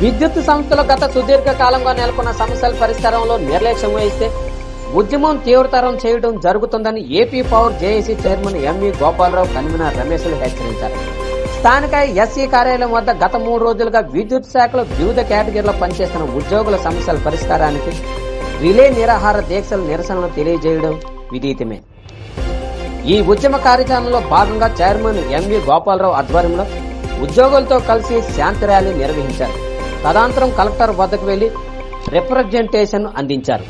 విద్యుత్ సంస్థలు గత సుదీర్ఘ కాలంగా నెలకొన్న సమస్యల పరిష్కారంలో నిర్లక్ష్యం వహిస్తే ఉద్యమం తీవ్రతరం చేయడం జరుగుతుందని AP power JAC chairman MV Gopalarao, convener రమేశ్లు హెచ్చరించారు. స్థానిక ఎస్సీ కార్యాలయం వద్ద గత 3 రోజులుగా విద్యుత్ శాఖలో వివిధ కేటగిరీలో పనిచేస్తున్న ఉద్యోగుల సమస్యల పరిష్కారానికి రిలే నిరాహార దీక్షల నిరసనలు తెలియజేయడం విదితమే. ఈ ఉద్యమ కార్యాచరణలో భాగంగా చైర్మన్ ఎంవి గోపాలరావు ఆధ్వర్యంలో ఉద్యోగులతో కలిసి శాంతి ర్యాలీ నిర్వహించారు. తదనంతరం కలెక్టర్ వద్దకు వెళ్లి రిప్రజెంటేషన్ అందించారు.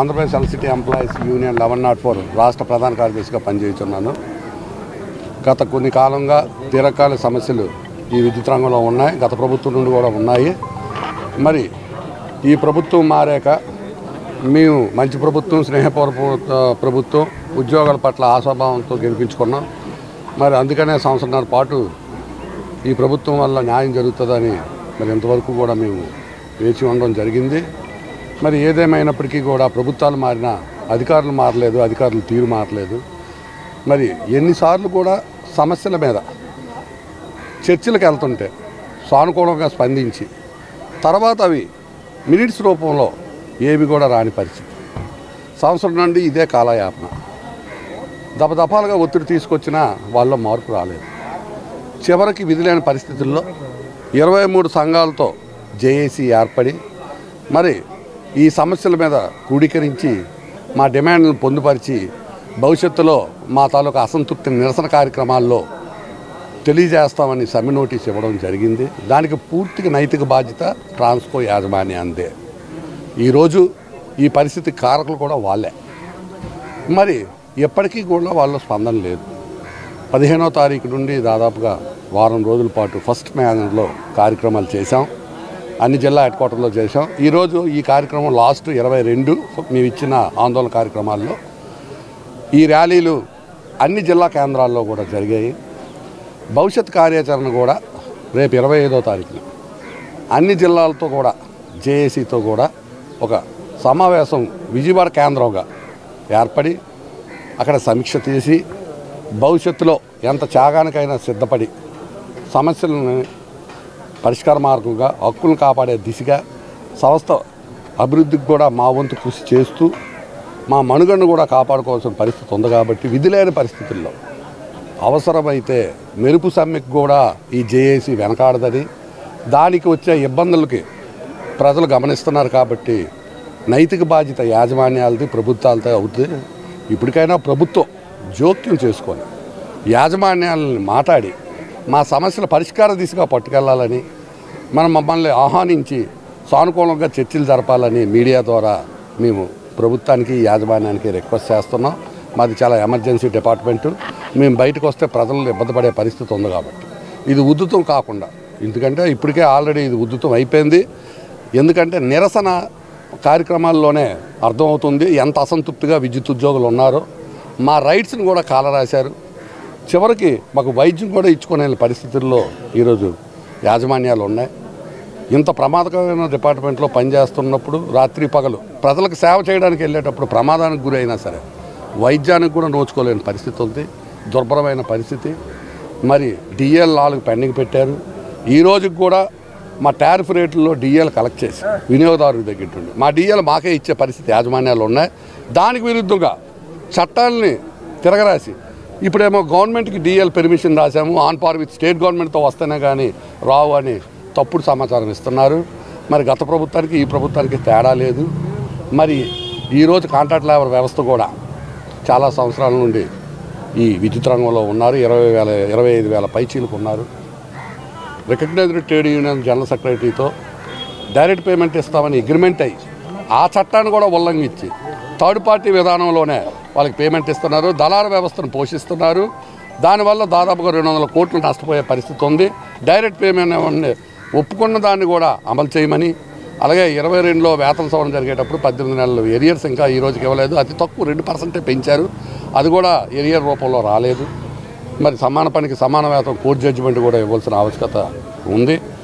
ఆంధ్రప్రదేశ్ ఎలక్ట్రిసిటీ ఎంప్లాయీస్ యూనియన్ 1104 రాష్ట్ర ప్రధాన కార్యదర్శిగా పనిచేస్తున్నాను. గత కొన్ని కాలంగా దీర్ఘకాలిక సమస్యలు ఈ విద్యుత్ రంగంలో ఉన్నాయి. గత ప్రభుత్వం నుండి కూడా ఉన్నాయి. మరి ఈ ప్రభుత్వం మారాక మేము మంచి ప్రభుత్వం, స్నేహపూర్వక ప్రభుత్వం, ఉద్యోగాల పట్ల ఆశాభావంతో గెలిపించుకున్నాం. మరి అందుకనే సంవత్సరాల పాటు ఈ ప్రభుత్వం వల్ల న్యాయం జరుగుతుందని మరి ఇంతవరకు కూడా మేము వేచి ఉండడం జరిగింది. మరి ఏదేమైనప్పటికీ కూడా ప్రభుత్వాలు మారినా అధికారులు మారలేదు, అధికారులు తీరు మారలేదు. మరి ఎన్నిసార్లు కూడా సమస్యల మీద చర్చలకు వెళ్తుంటే సానుకూలంగా స్పందించి తర్వాత అవి మినిట్స్ రూపంలో ఏవి కూడా రాని పరిస్థితి. సంవత్సరం నుండి ఇదే కాలయాపన. దపదపాలుగా ఒత్తిడి తీసుకొచ్చినా వాళ్ళలో మార్పు రాలేదు. చివరికి విధిలేని పరిస్థితుల్లో 23 సంఘాలతో జేఏసీ ఏర్పడి మరి ఈ సమస్యల మీద క్రోడీకరించి మా డిమాండ్లను పొందుపరిచి భవిష్యత్తులో మా తాలూకా అసంతృప్తి నిరసన కార్యక్రమాల్లో తెలియజేస్తామని సమ్మె నోటీస్ ఇవ్వడం జరిగింది. దానికి పూర్తిగా నైతిక బాధ్యత ట్రాన్స్కో యాజమాన్యందే. ఈరోజు ఈ పరిస్థితి కారకులు కూడా వాళ్ళే. మరి ఎప్పటికీ కూడా వాళ్ళ స్పందన లేదు. 15వ తారీఖు నుండి దాదాపుగా వారం రోజుల పాటు ఫస్ట్ మేనర్లో కార్యక్రమాలు చేశాం. అన్ని జిల్లా హెడ్ క్వార్టర్లో చేశాం. ఈరోజు ఈ కార్యక్రమం లాస్ట్ 22 మేము ఇచ్చిన ఆందోళన కార్యక్రమాల్లో ఈ ర్యాలీలు అన్ని జిల్లా కేంద్రాల్లో కూడా జరిగాయి. భవిష్యత్ కార్యాచరణ కూడా రేపు 25వ తారీఖున అన్ని జిల్లాలతో కూడా జేఏసీతో కూడా ఒక సమావేశం విజయవాడ కేంద్రంగా ఏర్పడి అక్కడ సమీక్ష చేసి భవిష్యత్తులో ఎంత త్యాగానికైనా సిద్ధపడి సమస్యలను పరిష్కార మార్గంగా హక్కులను కాపాడే దిశగా సంస్థ అభివృద్ధికి కూడా మా వంతు కృషి చేస్తూ మా మనుగడను కూడా కాపాడుకోవాల్సిన పరిస్థితి ఉంది. కాబట్టి విధిలేని పరిస్థితుల్లో అవసరమైతే మెరుపు సమ్మెకు కూడా ఈ జేఏసీ వెనకాడదని దానికి వచ్చే ఇబ్బందులకి ప్రజలు గమనిస్తున్నారు కాబట్టి నైతిక బాధ్యత యాజమాన్యాలది, ప్రభుత్వాలతో అవుతుంది. ఇప్పటికైనా ప్రభుత్వం జోక్యం చేసుకొని యాజమాన్యాలని మాట్లాడి మా సమస్యల పరిష్కార దిశగా పట్టుకెళ్లాలని, మమ్మల్ని ఆహ్వానించి సానుకూలంగా చర్చలు జరపాలని మీడియా ద్వారా మేము ప్రభుత్వానికి, యాజమాన్యానికి రిక్వెస్ట్ చేస్తున్నాం. మాది చాలా ఎమర్జెన్సీ డిపార్ట్మెంటు. మేము బయటకు వస్తే ప్రజలు ఇబ్బంది పడే పరిస్థితి ఉంది కాబట్టి ఇది ఉద్ధృతం కాకుండా, ఎందుకంటే ఇప్పటికే ఆల్రెడీ ఇది ఉద్ధృతం అయిపోయింది. ఎందుకంటే నిరసన కార్యక్రమాల్లోనే అర్థమవుతుంది ఎంత అసంతృప్తిగా విద్యుత్ ఉద్యోగులు ఉన్నారో. మా రైట్స్ని కూడా కాలరాశారు. చివరికి మాకు వైద్యం కూడా ఇచ్చుకునే పరిస్థితుల్లో ఈరోజు యాజమాన్యాలు ఉన్నాయి. ఇంత ప్రమాదకరమైన డిపార్ట్మెంట్లో పనిచేస్తున్నప్పుడు రాత్రి పగలు ప్రజలకు సేవ చేయడానికి వెళ్ళేటప్పుడు ప్రమాదానికి గురి అయినా సరే వైద్యానికి కూడా నోచుకోలేని పరిస్థితి ఉంది. దుర్భరమైన పరిస్థితి. మరి డిఎల్ 4 పెండింగ్ పెట్టారు. ఈ రోజుకి కూడా మా టారిఫ్ రేట్లలో డిఎల్ కలెక్ట్ చేసి వినియోగదారులకు తగ్గింటుంది. మా డిఎల్ మాకే ఇచ్చే పరిస్థితి యాజమాన్యాలు ఉన్నాయి. దానికి విరుద్ధంగా చట్టాలని తిరగరాసి ఇప్పుడేమో గవర్నమెంట్కి డిఎల్ పెర్మిషన్ రాసాము, ఆన్ పార్ విత్ స్టేట్ గవర్నమెంట్తో వస్తేనే కానీ రావు అని తప్పుడు సమాచారం ఇస్తున్నారు. మరి గత ప్రభుత్వానికి ఈ ప్రభుత్వానికి తేడా లేదు. మరి ఈరోజు కాంట్రాక్ట్ లేబర్ వ్యవస్థ కూడా చాలా సంవత్సరాల నుండి ఈ విద్యుత్ రంగంలో ఉన్నారు. 25,000 పైచీలకు ఉన్నారు. రికగ్నైజ్డ్ ట్రేడ్ యూనియన్ జనరల్ సెక్రటరీతో డైరెక్ట్ పేమెంట్ ఇస్తామని అగ్రిమెంట్ అయ్యి ఆ చట్టాన్ని కూడా ఉల్లంఘించి థర్డ్ పార్టీ విధానంలోనే వాళ్ళకి పేమెంట్ ఇస్తున్నారు. దళార వ్యవస్థను పోషిస్తున్నారు. దానివల్ల దాదాపుగా 200 కోట్లు నష్టపోయే పరిస్థితి ఉంది. డైరెక్ట్ పేమెంట్ ఒప్పుకున్న దాన్ని కూడా అమలు చేయమని, అలాగే 22లో వేతన సవరణ జరిగేటప్పుడు 18 నెలలు ఎరియర్స్ ఇంకా ఈ రోజుకి ఇవ్వలేదు. అతి తక్కువ 2% పెంచారు. అది కూడా ఎరియర్ రూపంలో రాలేదు. మరి సమాన పనికి సమాన వేతనం కోర్టు జడ్జిమెంట్ కూడా ఇవ్వాల్సిన ఆవశ్యకత ఉంది.